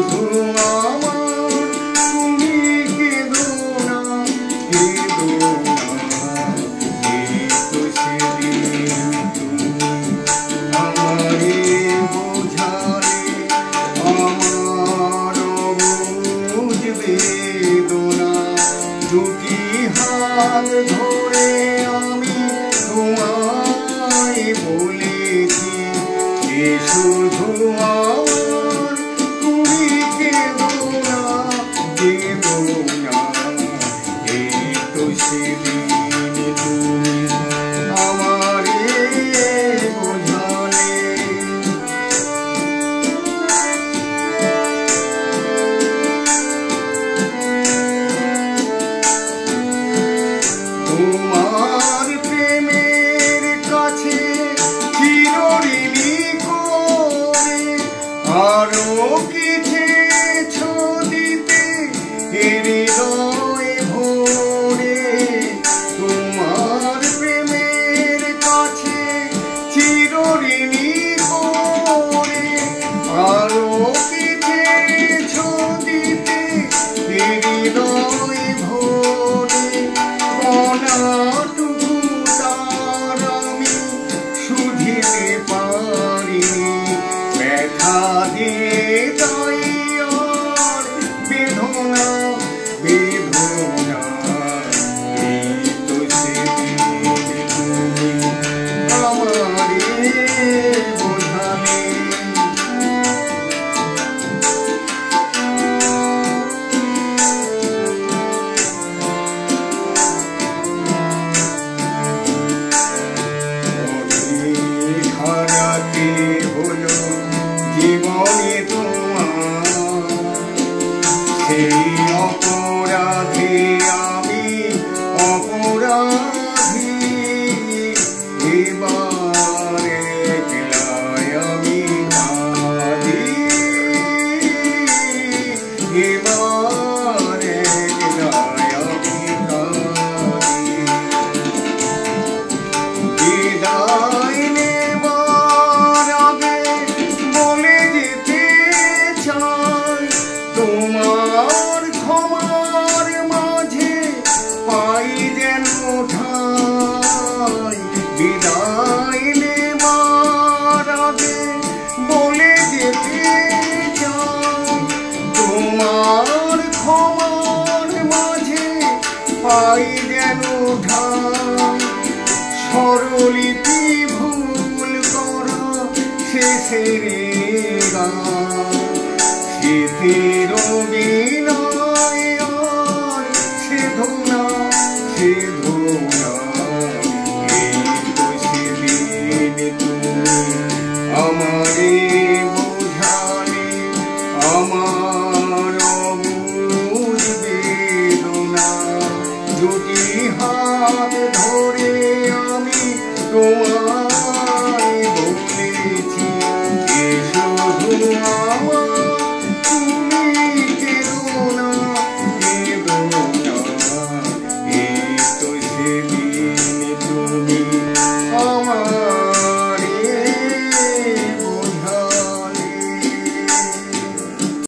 শুধু আমার তুমি কেঁদো না, কেঁদো না। এই তো সেদিন তুমি আমারে বোঝালে আমার অবুঝ বেদনা। দুটি হাত ধরে আমি তোমায় বলেছি, এ শুধু আমার তুমি কেঁদো না, কেঁদো না। এই তো সেদিন তুমি আমারে বোঝালে। তোমার প্রেমের কাছে চিরঋণী করে আরো কি চেয়েছো দিতে হৃদয় ভরে। তোমার প্রেমের কাছে চিরঋণী করে আরো কি চেয়েছো দিতে হৃদয় ভরে। কণাটুকু তার আমি শুধিতে পারিনি, ব্যথা দিয়ে তাই আর বেদনা, বেদনা। এই তো সেদিন তুমি আমারে বোঝালে। হারাতে হলো জীবনে তোমার, সেই অপরাধে আমি অপরাধী। এবার একলাই আমি কাঁদি, এবার একলাই আমি কাঁদি। বিদায় নেবার আগে বলে যেতে চাই, তোমার ক্ষমার মাঝে পাই যেন ঠাই। বিদায় নেবার আগে বলে যেতে চাই, তোমার ক্ষমার মাঝে পাই যেন ঠাই। স্বরলিপি ভুল করা শেষের গান, স্মৃতির বিনয় আর সেধো না, সেধো না। এই তো সেদিন তুমি আমারে বোঝালে আমার অবুঝ বেদনা। দুটি হাত ধরে আমি তোমার